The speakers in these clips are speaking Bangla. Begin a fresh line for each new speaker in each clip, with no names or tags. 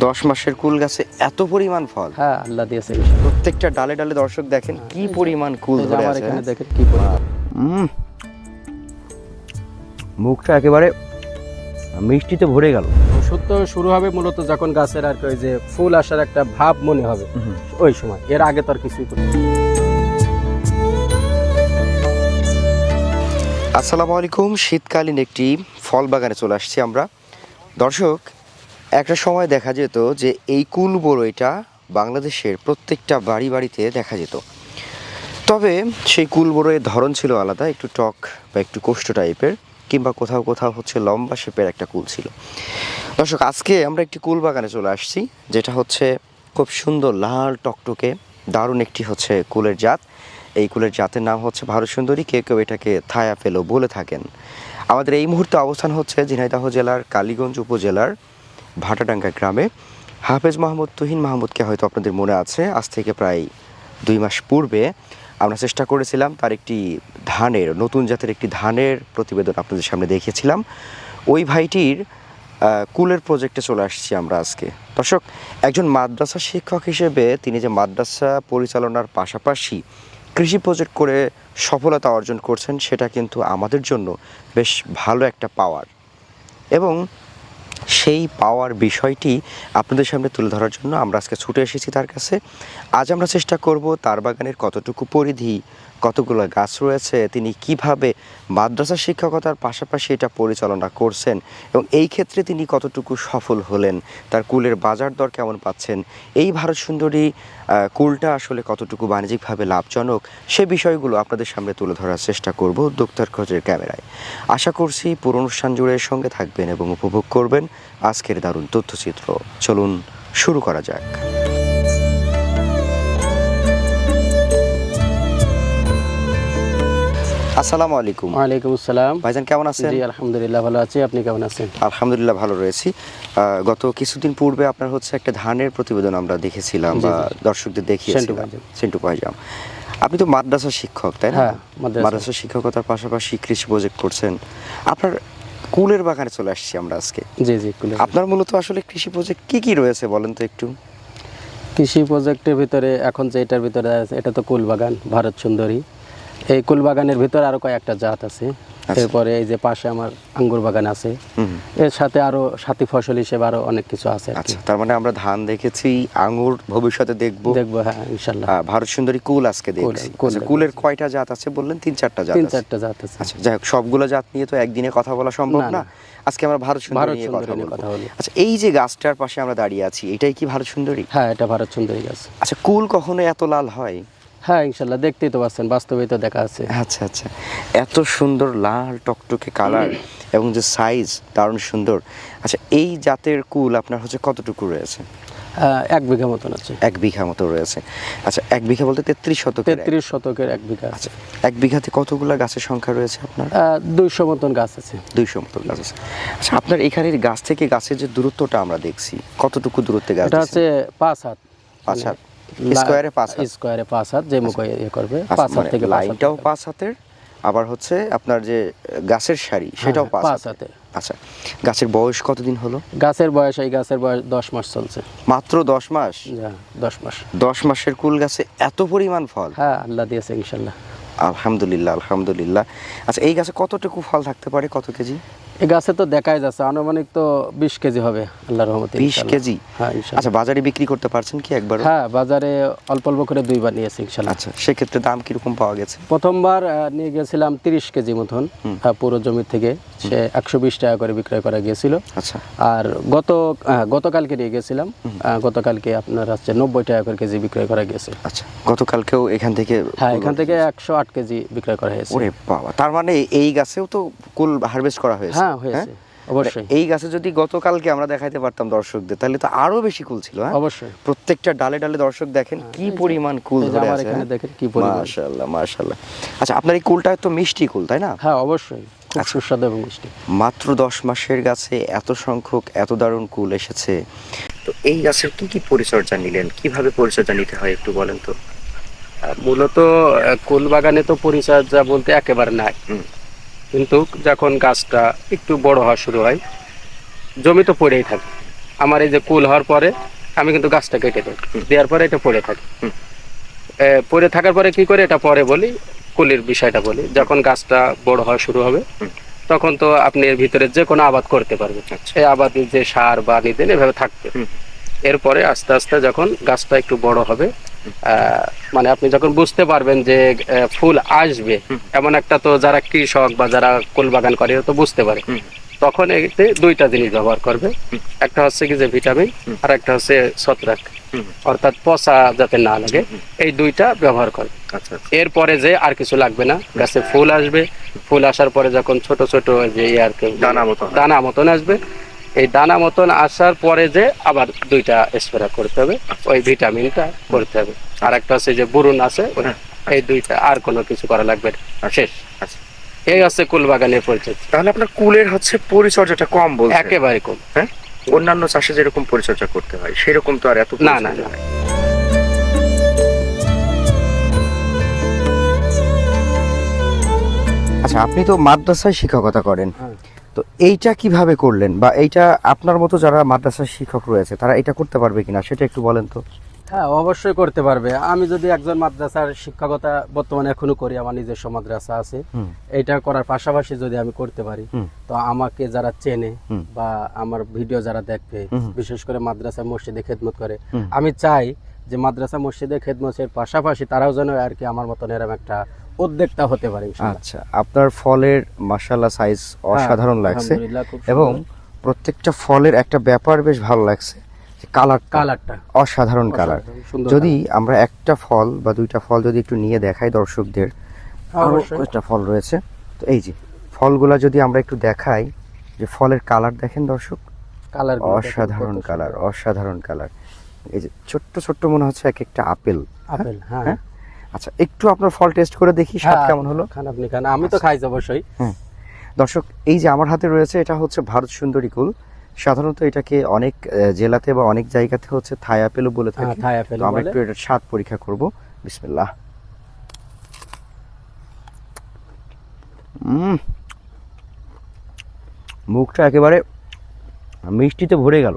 10 মাসের কুল গাছে এত পরিমাণ ফল।
হ্যাঁ, আল্লাহ দিয়েছে।
প্রত্যেকটা ডালে ডালে দর্শক দেখেন কি পরিমাণ কুল
এই যে
ধরে
আমার
আছে।
এখানে দেখেন কি পরিমাণ।
মুখটা একেবারে মিষ্টিতে ভরে গেল।
ওষুধ তো শুরু হবে মূলত যখন গাছের আর কি ওই যে ফুল আসার একটা ভাব মনে হবে ওই সময়, এর আগে তো আর কিছুই করতে হবে না।
আসসালামু আলাইকুম। শীতকালীন একটি ফল বাগানে চলে আসছি আমরা। দর্শক, একটা সময় দেখা যেত যে এই কুল বড়ইটা বাংলাদেশের প্রত্যেকটা বাড়ি বাড়িতে দেখা যেত। তবে সেই কুল বড়ইয়ের ধরন ছিল আলাদা, একটু টক বা একটু কোষ্ঠ টাইপের, কিংবা কোথাও কোথাও হচ্ছে লম্বা শেপের একটা কুল ছিল। দর্শক, আজকে আমরা একটি কুল বাগানে চলে আসছি, যেটা হচ্ছে খুব সুন্দর লাল টকটকে দারুণ একটি হচ্ছে কুলের জাত। এই কুলের জাতের নাম হচ্ছে ভারত সুন্দরী, কেউ কেউ এটাকে থায়া ফেলো বলে থাকেন। আমাদের এই মুহূর্তে অবস্থান হচ্ছে ঝিনাইদহ জেলার কালীগঞ্জ উপজেলার ভাটাডাঙ্গা গ্রামে। হাফেজ মাহমুদ তুহিন মাহমুদকে হয়তো আপনাদের মনে আছে, আজ থেকে প্রায় 2 মাস পূর্বে আমরা চেষ্টা করেছিলাম তার একটি ধানের, নতুন জাতের একটি ধানের প্রতিবেদন আপনাদের সামনে দেখিয়েছিলাম। ওই ভাইটির কুলের প্রজেক্টে চলে আসছি আমরা আজকে। দর্শক, একজন মাদ্রাসা শিক্ষক হিসেবে তিনি যে মাদ্রাসা পরিচালনার পাশাপাশি কৃষি প্রজেক্ট করে সফলতা অর্জন করছেন, সেটা কিন্তু আমাদের জন্য বেশ ভালো একটা পাওয়ার, এবং সেই পাওয়ার বিষয়টি আপনাদের সামনে তুলে ধরার জন্য আমরা আজকে ছুটে এসেছি তার কাছে। আজ আমরা চেষ্টা করব তার বাগানের কতটুকু পরিধি, কতগুলো গাছ রয়েছে, তিনি কিভাবে মাদ্রাসা শিক্ষকতার পাশাপাশি এটা পরিচালনা করছেন, এবং এই ক্ষেত্রে তিনি কতটুকু সফল হলেন, তার কুলের বাজার দর কেমন পাচ্ছেন, এই ভারত সুন্দরী কুলটা আসলে কতটুকু বাণিজ্যিকভাবে লাভজনক, সে বিষয়গুলো আপনাদের সামনে তুলে ধরার চেষ্টা করব উদ্যোক্তার খোঁজের ক্যামেরায়। আশা করছি পুরো অনুষ্ঠান জুড়ে সঙ্গে থাকবেন এবং উপভোগ করবেন আজকের দারুণ তথ্যচিত্র। চলুন শুরু করা যাক। আসসালামু আলাইকুম।
ওয়ালাইকুম আসসালাম।
ভাইজান কেমন আছেন?
জি আলহামদুলিল্লাহ ভালো আছি, আপনি কেমন আছেন?
আলহামদুলিল্লাহ ভালো রয়েছি। গত কিছুদিন পূর্বে আপনার হচ্ছে একটা ধানের প্রতিবেদন আমরা দেখেছিলাম বা দর্শকদের দেখিয়েছিলাম, সেন্টু পাইজাম। আপনি তো মাদ্রাসা শিক্ষক, তাই না?
হ্যাঁ,
মাদ্রাসা শিক্ষকতার পাশাপাশি কৃষি প্রজেক্ট করছেন। আপনার কুলের বাগানে চলে আসছি আমরা আজকে।
জি জি কুলের।
আপনার মূলত আসলে কৃষি প্রজেক্ট কি রয়েছে বলেন তো একটু।
কৃষি প্রজেক্টের ভিতরে এখন যে এটার ভিতরে আছে এটা তো কুল বাগান ভারত সুন্দরী। এই কুল বাগানের ভিতরে আরো কয়েকটা জাত আছে। এরপরে এই যে পাশে আমার আঙ্গুর বাগান আছে, এর সাথে আরো সাথী ফসল হিসেবে আরো অনেক কিছু আছে।
আচ্ছা, তার মানে আমরা ধান দেখেছি, আঙ্গুর ভবিষ্যতে দেখবো।
হ্যাঁ ইনশাআল্লাহ।
ভারত সুন্দরী কুল আজকে দেখছি। কুলের কয়টা জাত আছে বললেন? 3-4টা জাত।
3-4টা জাত আছে।
আচ্ছা, যাই হোক, সবগুলো জাত নিয়ে তো একদিনে কথা বলা সম্ভব না। আজকে আমরা ভারত সুন্দরী নিয়ে কথা বলবো। আচ্ছা, এই যে গাছটার পাশে আমরা দাঁড়িয়ে আছি, এটাই কি ভারত সুন্দরী?
হ্যাঁ, এটা ভারত সুন্দরী গাছ।
আচ্ছা, কুল কখনো এত লাল হয়?
হ্যাঁ ইনশাআল্লাহ, দেখতেই তো পাচ্ছেন, বাস্তবেই তো দেখা আছে।
আচ্ছা আচ্ছা, এত সুন্দর লাল টকটকে কালার এবং যে সাইজ দারুণ সুন্দর। আচ্ছা, এই জাতের কুল আপনার হচ্ছে কতটুকু রয়েছে?
1 বিঘা মতন আছে।
1 বিঘা মতো রয়েছে। আচ্ছা, 1 বিঘা বলতে 33 শতকের?
33 শতকের 1 বিঘা।
আচ্ছা, 1 বিঘাতে কতগুলো গাছের সংখ্যা রয়েছে আপনার?
200 মতন গাছ আছে।
200 মতো গাছ আছে। আচ্ছা, আপনার এখানের গাছ থেকে গাছের যে দূরত্বটা আমরা দেখছি, কতটুকু দূরত্বে গাছ?
এটা আছে 5 হাত।
5 হাত স্কয়ারে 5 হাত।
স্কয়ারে 5 হাত, যে মুখে করবে 5 হাত থেকে
লাইনটাও 5 হাতের, আবার হচ্ছে আপনার যে গাছের সারি সেটাও 5 হাতের। আচ্ছা, গাছের বয়স কতদিন হলো?
গাছের বয়স, এই গাছের বয়স 10 মাস চলছে।
মাত্র 10 মাস?
10 মাস।
10 মাসের কুল গাছে এত পরিমাণ ফল?
হ্যাঁ, আল্লাহ দিয়েছে ইনশাআল্লাহ।
আলহামদুলিল্লাহ আলহামদুলিল্লাহ। আচ্ছা, এই গাছে কতটুকু ফল থাকতে পারে, কত কেজি?
এই গাছে তো দেখাই যাচ্ছে আনুমানিক তো 20 কেজি হবে আল্লাহর রহমতে।
20 কেজি?
হ্যাঁ ইনশাআল্লাহ।
আচ্ছা, বাজারে বিক্রি করতে পারছেন কি একবার?
হ্যাঁ, বাজারে অল্প অল্প করে 2 বার নিয়েছি ইনশাআল্লাহ।
আচ্ছা, সেক্ষেত্রে দাম কিরকম পাওয়া গেছে?
প্রথমবার নিয়ে গেছিলাম 30 কেজি মতন, পুরো জমি থেকে, সে 120 টাকা করে বিক্রয় করা গিয়েছিল।
আচ্ছা,
আর গতকালকে নিয়ে গেছিলাম, গতকালকে আপনার হচ্ছে 90 টাকা করে কেজি বিক্রয় করা গেছে।
আচ্ছা, গতকালকেও এখান থেকে?
হ্যাঁ, এখান থেকে 108 কেজি বিক্রয় করা হয়েছে।
ওরে বাবা, তার মানে এই গাছেও তো কুল হারভেস্ট করা হয়েছে?
হ্যাঁ হয়েছে, অবশ্যই।
এই গাছে যদি গতকালকে আমরা দেখাইতে পারতাম দর্শকদের, তাহলে তো আরো বেশি কুল ছিল।
অবশ্যই,
প্রত্যেকটা ডালে ডালে দর্শক দেখেন কি পরিমাণ কুল ধরে আছে।
এখানে দেখেন কি পরিমাণ।
মাশাআল্লাহ মাশাআল্লাহ। আচ্ছা, আপনার এই কুলটা তো মিষ্টি কুল, তাই না?
হ্যাঁ অবশ্যই, খুব সুস্বাদু এবং মিষ্টি।
মাত্র 10 মাসের গাছে এত সংখ্যক এত দারুণ কুল এসেছে। তো এই গাছের কি পরিচর্যা নিলেন, কিভাবে পরিচর্যা নিতে হয় একটু বলেন তো।
মূলত কুল বাগানে তো পরিচর্যা বলতে একেবারে নাই, কিন্তু যখন গাছটা একটু বড় হওয়া শুরু হয়, জমি তো পড়েই থাকে, আমার এই যে কুল হওয়ার পরে আমি কিন্তু গাছটা কেটে দিই, দেওয়ার পরে এটা পড়ে থাকে। পড়ে থাকার পরে কি করে এটা পরে বলি, কুলের বিষয়টা বলি। যখন গাছটা বড় হওয়া শুরু হবে তখন তো আপনি এর ভিতরে যে কোনো আবাদ করতে পারবেন। এই আবাদে যে সার বা নিদেন এভাবে থাকবে। এরপরে আস্তে আস্তে যখন গাছটা একটু বড় হবে, মানে আপনি যখন বুঝতে পারবেন যে ফুল আসবে, এমন একটা তো যারা কৃষক বা যারা কুল বাগান করে তো বুঝতে পারে, তখন এতে দুইটা জিনিস ব্যবহার করবে। একটা হচ্ছে কি যে ভিটামিন, আর একটা হচ্ছে ছত্রাক, অর্থাৎ পচা যাতে না লাগে, এই দুইটা ব্যবহার করবে। এরপরে যে আর কিছু লাগবে না, গাছে ফুল আসবে। ফুল আসার পরে যখন ছোট ছোট যে আর কি দানা মতন আসবে, এই দানা মতন আসার পরে যে আবার দুইটা স্প্রে করতে হবে, ওই ভিটামিনটা করতে হবে। আর একটা হচ্ছে যে বুরুন আছে, এই দুইটা, আর কোনো কিছু করা লাগবে না, শেষ। এই হচ্ছে কুল বাগানের পরিচর্যা।
তাহলে আপনার কুলের হচ্ছে পরিচর্যাটা কম বলছেন?
একেবারে কম।
হ্যাঁ, অন্যান্য চাষে যেরকম পরিচর্যা করতে হয় সেরকম তো আর এত
না না না।
আচ্ছা, আপনি তো মাদ্রাসায় শিক্ষকতা করেন, তো এইটা কিভাবে করলেন, বা এইটা আপনার মতো যারা মাদ্রাসার শিক্ষক রয়েছে তারা এটা করতে পারবে কিনা সেটা একটু বলেন তো।
হ্যাঁ, অবশ্যই করতে পারবে। আমি যদি একজন মাদ্রাসার শিক্ষকতা বর্তমানে এখনো করি, আমার নিজস্ব মাদ্রাসা আছে, এটা করার পাশাপাশি যদি আমি করতে পারি, তো আমাকে যারা চেনে বা আমার ভিডিও যারা দেখবে, বিশেষ করে মাদ্রাসা মসজিদে খেদমত করে, আমি চাই যে মাদ্রাসা মসজিদে খেদমতের পাশাপাশি তারাও যেন আর কি আমার মতন এরকম একটা উদ্যোক্তা হতে পারে।
আচ্ছা, আপনার ফলের মাশাআল্লাহ সাইজ অসাধারণ লাগছে, এবং প্রত্যেকটা ফলের একটা ব্যাপার বেশ ভালো লাগছে, কালারটা অসাধারণ কালার। যদি আমরা একটা ফল বা দুইটা ফল যদি একটু নিয়ে দেখাই দর্শকদের, আরো একটা ফল রয়েছে, তো এই যে ফলগুলা যদি আমরা একটু দেখাই, যে ফলের কালার দেখেন দর্শক, কালার অসাধারণ কালার, অসাধারণ কালার। এই যে ছোট্ট ছোট্ট মনে হচ্ছে এক একটা আপেল। হ্যাঁ, আচ্ছা, একটু আপনার ফল টেস্ট করে দেখি স্বাদ কেমন হলো।
খান আপনি, খান, আমি তো খাই অবশ্যই।
দর্শক, এই যে আমার হাতে রয়েছে, এটা হচ্ছে ভারত সুন্দরী কুল। সাধারণত এটাকে অনেক জেলাতে বা অনেক জায়গাতে হচ্ছে থাই আপেলও বলে থাকে। আমরা একটু এটার স্বাদ পরীক্ষা করব। বিসমিল্লাহ। মুখটা একেবারে মিষ্টিতে ভরে গেল,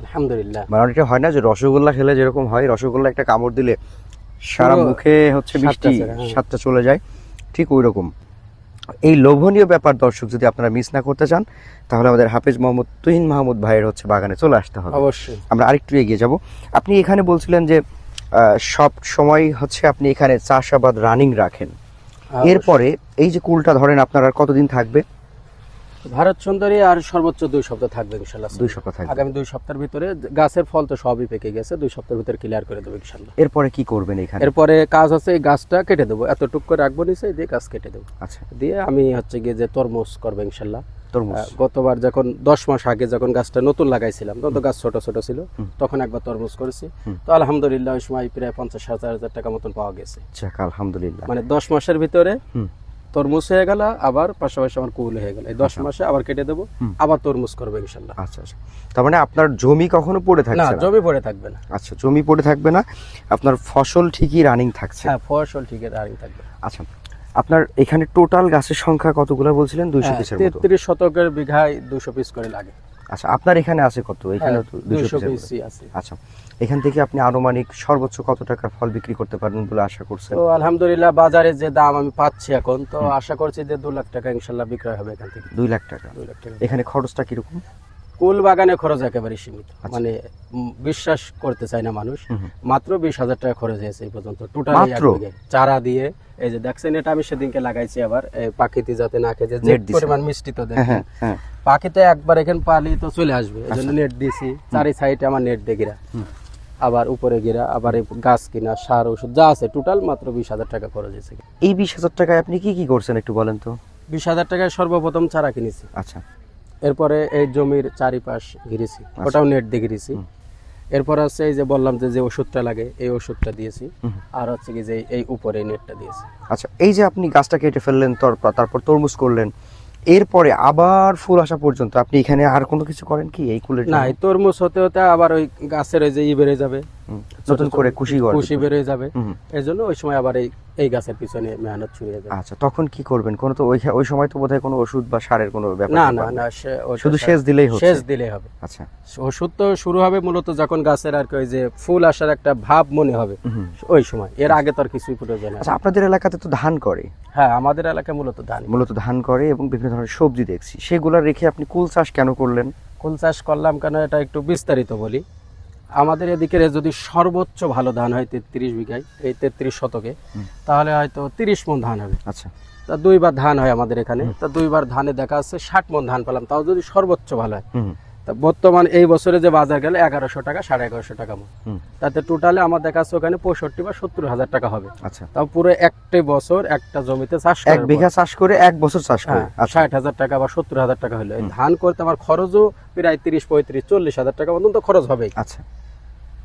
আলহামদুলিল্লাহ।
মানে এটা হয় না যে রসগোল্লা খেলে যেরকম হয়, রসগোল্লা একটা কামড় দিলে সারা মুখে হচ্ছে মিষ্টি স্বাদটা চলে যায়, ঠিক ওই রকম। এই লোভনীয় ব্যাপার দর্শক যদি আপনারা মিস না করতে চান, তাহলে আমাদের হাফেজ মোহাম্মদ তুহিন মাহমুদ ভাইয়ের হচ্ছে বাগানে চলে আসতে হবে।
অবশ্যই।
আমরা আরেকটু এগিয়ে যাব। আপনি এখানে বলছিলেন যে সব সময় হচ্ছে আপনি এখানে চাষাবাদ রানিং রাখেন, এরপরে এই যে কুলটা ধরেন আপনার আর কতদিন থাকবে?
ভারত সুন্দরী আর সর্বোচ্চ 2 সপ্তাহ থাকবে ইনশাআল্লাহ।
2 সপ্তাহ থাকবে।
আগামী 2 সপ্তাহের ভিতরে গাছের ফল তো সবই পেকে গেছে, 2 সপ্তাহের ভিতরে ক্লিয়ার করে দেবো ইনশাআল্লাহ।
এরপরে কি করবেন এখানে?
এরপরে কাজ হচ্ছে এই গাছটা কেটে দেবো, এতটুক করে রাখবো নিচে, দিয়ে গাছ কেটে দেবো।
আচ্ছা,
দিয়ে আমি হচ্ছে গিয়ে যে তরমুজ করবো ইনশাআল্লাহ।
তরমুজ
গতবার যখন 10 মাস আগে যখন গাছটা নতুন লাগাইছিলাম, তখন তো গাছ ছোট ছোট ছিল, তখন একবার তরমুজ করেছি, তো আলহামদুলিল্লাহ ওই সময় প্রায় 50,000 টাকা মতন পাওয়া গেছে।
যাক আলহামদুলিল্লাহ।
মানে 10 মাসের ভিতরে তরমুজ হয়ে গেল, আবার পাশাপাশি আমার কুল হয়ে গেল। এই 10 মাসে আবার কেটে দেবো, আবার তরমুজ করবো ইনশাআল্লাহ।
আচ্ছা আচ্ছা, তার মানে আপনার জমি কখনো পড়ে থাকবে
না? জমি পড়ে থাকবে না।
আচ্ছা, জমি পড়ে থাকবে না, আপনার ফসল ঠিকই রানিং থাকছে।
হ্যাঁ, ফসল ঠিকই রানিং থাকবে।
আচ্ছা, আপনার এখানে টোটাল গাছের সংখ্যা কতগুলো বলছিলেন? 200 পিসের মতো।
33 শতকের বিঘায় 200 পিস করে লাগে।
আচ্ছা, আপনার এখানে আছে কত? এখানে তো 200
পিসই আছে।
আচ্ছা, এখান থেকে আপনি আনুমানিক সর্বোচ্চ কত টাকার ফল বিক্রি করতে পারবেন বলে আশা করছেন?
তো আলহামদুলিল্লাহ বাজারে যে দাম আমি পাচ্ছি এখন, তো আশা করছি যে 2 লাখ টাকা ইনশাআল্লাহ বিক্রয় হবে এখান থেকে।
2 লাখ টাকা। এখানে খরচটা কিরকম?
কুল বাগানে খরচ একেবারে সীমিত, মানে বিশ্বাস করতে চায় না মানুষ। মাত্র 20,000 টাকা খরচ হয়েছে এই পর্যন্ত টোটাল। চারা দিয়ে এই যে দেখছেন, এটা আমি সেদিনকে লাগাইছি, আবার পাখিতে যাতে না খেয়ে যে পরিমাণ মিষ্টি, তো দেখেন পাখিতে একবার এখানে পালি তো চলে আসবে, এজন্য নেট দিয়েছি। চারি সাইডে আমার নেট দিয়ে ঘেরা, আবার উপরে ঘেরা, আবার এই গাছ কিনা, সার, ওষুধ যা আছে টোটাল মাত্র 20,000 টাকা খরচ হয়েছে।
এই 20,000 টাকায় আপনি কি কি করছেন একটু বলেন তো?
20,000 টাকায় সর্বপ্রথম চারা কিনেছি।
আচ্ছা,
এরপরে এই জমির চারিপাশ ঘিরেছি, ওটাও নেট দিয়ে ঘিরেছি। এরপর আছে এই যে বললাম যে ওষুধটা লাগে, এই ওষুধটা দিয়েছি, আর হচ্ছে কি যে এই উপরে নেটটা দিয়েছি।
আচ্ছা, এই যে আপনি গাছটা কেটে ফেললেন, তারপর তরমুজ করলেন, এরপরে আবার ফুল আসা পর্যন্ত আপনি এখানে আর কোনো কিছু করেন কি এই কুলের
না,
জন্য?
এই তরমুজ হতে হতে আবার ওই গাছের ওই যে বেড়ে যাবে,
নতুন করে কুশি গড়ে
কুশি বেড়ে যাবে,
হুম।
এই জন্য ওই সময় আবার এই গাছের পিছনে মেহনত শুরু হয়ে যাবে।
আচ্ছা, তখন কি করবেন? কোনো তো ওই সময় তো বোধহয় কোনো ওষুধ বা সারের কোনো ব্যাপার
না
নেই।
না না,
শুধু সেচ দিলেই হচ্ছে?
সেচ দিলেই হবে।
আচ্ছা।
ওষুধ তো শুরু হবে মূলত যখন গাছের আর কি ওই যে ফুল আসার একটা ভাব মনে হবে,
হুম।
ওই সময়। এর আগে তো আর কিছুই প্রয়োজন হয় না।
আচ্ছা, আপনাদের এলাকাতে তো ধান করে?
হ্যাঁ, আমাদের এলাকায় মূলত ধান
করে এবং বিভিন্ন ধরনের সবজি দেখছি, সেগুলো রেখে আপনি কুল চাষ কেন করলেন?
কুল চাষ করলাম কেন, এটা একটু বিস্তারিত বলি। আমাদের এদিকে যদি সর্বোচ্চ ভালো ধান হয় 33 বিঘায়, এই 33 শতকে, তাহলে হয়তো 30 মণ ধান হবে।
আচ্ছা।
তা 2 বার ধান হয় আমাদের এখানে, তা 2 বার ধানে দেখা যাচ্ছে 60 মণ ধান পেলাম, তাও যদি সর্বোচ্চ ভালো হয়। তা বর্তমান এই বছরে যে বাজার গেলে 1100 টাকা 1150 টাকা মণ, তাতে টোটালে আমার দেখা যাচ্ছে ওখানে 65 বা 70,000 টাকা হবে।
আচ্ছা।
তাও পুরো একটা বছর একটা জমিতে চাষ
এক বিঘা চাষ করে 1 বছর চাষ করে? আচ্ছা।
60,000 টাকা বা 70,000 টাকা হলো। এই ধান করতে আমার খরচও প্রায় 30, 35, 40,000 টাকা পর্যন্ত খরচ হবেই।
আচ্ছা।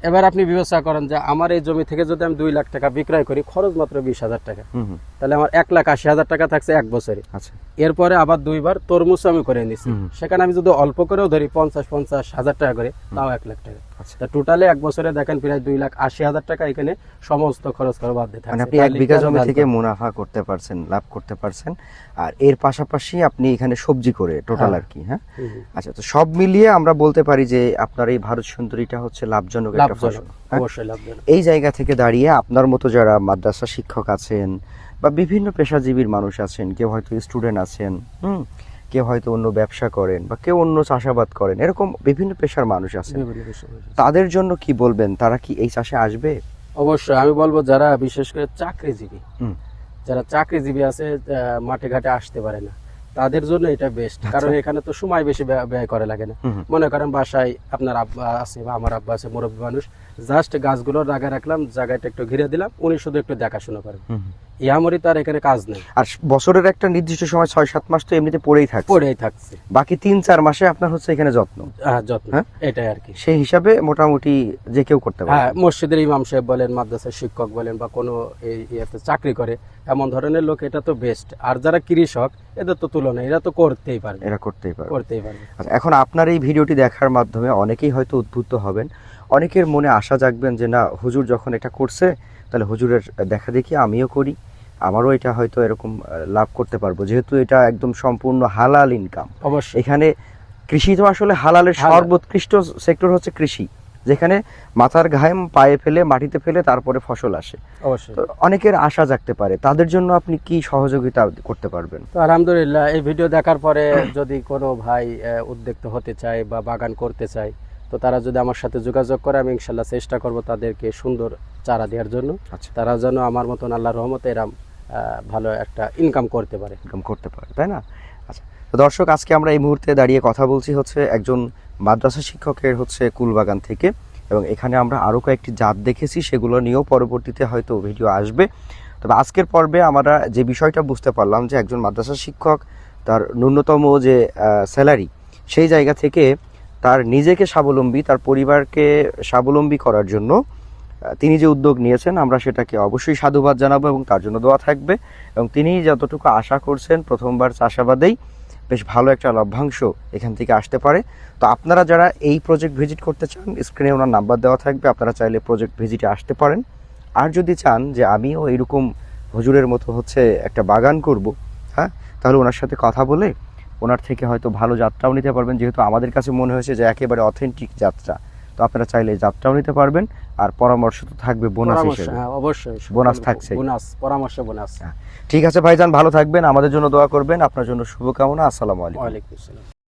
এবার আপনি বিবেচনা করেন যে আমার এই জমি থেকে যদি আমি 2 লাখ টাকা বিক্রয় করি, খরচ মাত্র 20,000 টাকা, তাহলে আমার 1,80,000 টাকা থাকছে এক বছরে।
আচ্ছা।
এরপরে আবার 2 বার তরমুজ আমি করে নিচ্ছি, সেখানে আমি যদি অল্প করেও ধরি 50-50,000 টাকা করে, তাও 1 লাখ টাকা। তা টোটালে এক বছরে দেখেন প্রায় 2,80,000 টাকা এখানে সমস্ত খরচ করা বাদ দিয়ে
মানে
থাকছে।
আপনি 1 বিঘা জমি থেকে মুনাফা করতে পারছেন, লাভ করতে পারছেন, আর এর পাশাপাশি আপনি এখানে সবজি করে টোটাল আর কি। হ্যাঁ। আচ্ছা, তো সব মিলিয়ে আমরা বলতে পারি যে আপনার এই ভারত সুন্দরীটা হচ্ছে লাভজনক একটা ফসল।
অবশ্যই লাভজনক।
এই জায়গা থেকে দাঁড়িয়ে আপনার মতো যারা মাদ্রাসা শিক্ষক আছেন বা বিভিন্ন পেশাজীবীর মানুষ আছেন, কেউ হয়তো স্টুডেন্ট আছেন, কেউ হয়তো অন্য ব্যবসা করেন বা কেউ অন্য চাষাবাদ করেন, এরকম বিভিন্ন পেশার মানুষ আছেন, তাদের জন্য কি বলবেন? তারা কি এই চাষে আসবে?
অবশ্যই আমি বলবো, যারা বিশেষ করে চাকরিজীবী, যারা চাকরিজীবী আছে, মাঠে ঘাটে আসতে পারে না, তাদের জন্য এটা বেস্ট। কারণ এখানে তো সময় বেশি ব্যয় করে লাগে না। মনে করেন বাসায় আপনার আব্বা আছে বা আমার আব্বা আছে, মুরব্বী মানুষ, জাস্ট গাছগুলো জায়গায় রাখলাম, জায়গাটা একটু ঘিরে দিলাম, উনি শুধু একটু দেখাশোনা করেন। ইয়ামরি তার এখানে কাজ নেই।
আর বছরের একটা নির্দিষ্ট সময় 6-7 মাস তো এমনিতে পড়েই থাকছে, বাকি 3-4 মাসে আপনার হচ্ছে এখানে যত্ন,
এটাই আর কি।
সেই হিসাবে মোটামুটি যে কেউ করতে পারে।
হ্যাঁ, মসজিদের ইমাম সাহেব বলেন, মাদ্রাসার শিক্ষক বলেন, বা কোনো ইয়েতে চাকরি করে এমন ধরনের লোক, এটা তো বেস্ট। আর যারা কৃষক, এদের তো তুলনা, এরা তো করতেই পারবে। আচ্ছা, এখন আপনার এই ভিডিওটি দেখার মাধ্যমে অনেকেই হয়তো উদ্বুদ্ধ হবেন, অনেকের মনে আশা জাগবেন যে না, হুজুর যখন এটা করছে, তাহলে হুজুরের দেখা দেখি আমিও করি, আমারও এটা হয়তো এরকম লাভ করতে পারবো, যেহেতু এটা একদম সম্পূর্ণ হালাল ইনকাম। অবশ্যই
এখানে কৃষি তো আসলে হালালের সর্বোৎকৃষ্ট সেক্টর হচ্ছে কৃষি, যেখানে মাথার ঘাম পায়ে ফেলে মাটিতে ফেলে তারপরে ফসল আসে।
অবশ্যই
অনেকের আশা জাগতে পারে, তাদের জন্য আপনি কি সহযোগিতা করতে পারবেন?
তো আলহামদুলিল্লাহ, এই ভিডিও দেখার পরে যদি কোনো ভাই উদ্যোক্তা হতে চায় বা বাগান করতে চায়, তো তারা যদি আমার সাথে যোগাযোগ করে, আমি ইনশাল্লাহ চেষ্টা করব তাদেরকে সুন্দর চারা দেওয়ার জন্য। তারা যেন আমার মতন আল্লাহর রহমতে এরকম ভালো একটা ইনকাম করতে পারে,
তাই না? আচ্ছা, তো দর্শক, আজকে আমরা এই মুহূর্তে দাঁড়িয়ে কথা বলছি হচ্ছে একজন মাদ্রাসা শিক্ষকের হচ্ছে কুলবাগান থেকে, এবং এখানে আমরা আরও কয়েকটি জাত দেখেছি, সেগুলো নিয়েও পরবর্তীতে হয়তো ভিডিও আসবে। তবে আজকের পর্বে আমরা যে বিষয়টা বুঝতে পারলাম যে একজন মাদ্রাসা শিক্ষক তার ন্যূনতম যে স্যালারি, সেই জায়গা থেকে তার নিজেকে স্বাবলম্বী, তার পরিবারকে স্বাবলম্বী করার জন্য তিনি যে উদ্যোগ নিয়েছেন, আমরা সেটাকে অবশ্যই সাধুবাদ জানাবো এবং তার জন্য দোয়া থাকবে। এবং তিনি যতটুকু আশা করছেন প্রথমবার চাষাবাদেই বেশ ভালো একটা লভ্যাংশ এখান থেকে আসতে পারে। তো আপনারা যারা এই প্রজেক্ট ভিজিট করতে চান, স্ক্রিনে ওনার নাম্বার দেওয়া থাকবে, আপনারা চাইলে প্রজেক্ট ভিজিটে আসতে পারেন। আর যদি চান যে আমিও এরকম হুজুরের মতো হচ্ছে একটা বাগান করব, হ্যাঁ, তাহলে ওনার সাথে কথা বলে ওনার থেকে হয়তো ভালো যাত্রাও নিতে পারবেন, যেহেতু আমাদের কাছে মনে হয়েছে যে একেবারে অথেন্টিক যাত্রা। তো আপনারা চাইলে যাত্রাও নিতে পারবেন, আর পরামর্শ তো থাকবে বোনাস হিসেবে।
অবশ্যই
বোনাস থাকছে,
পরামর্শ বোনাস।
ঠিক আছে ভাইজান, ভালো থাকবেন, আমাদের জন্য দোয়া করবেন, আপনার জন্য শুভকামনা। আসসালামু আলাইকুম।
ওয়ালাইকুম আসসালাম।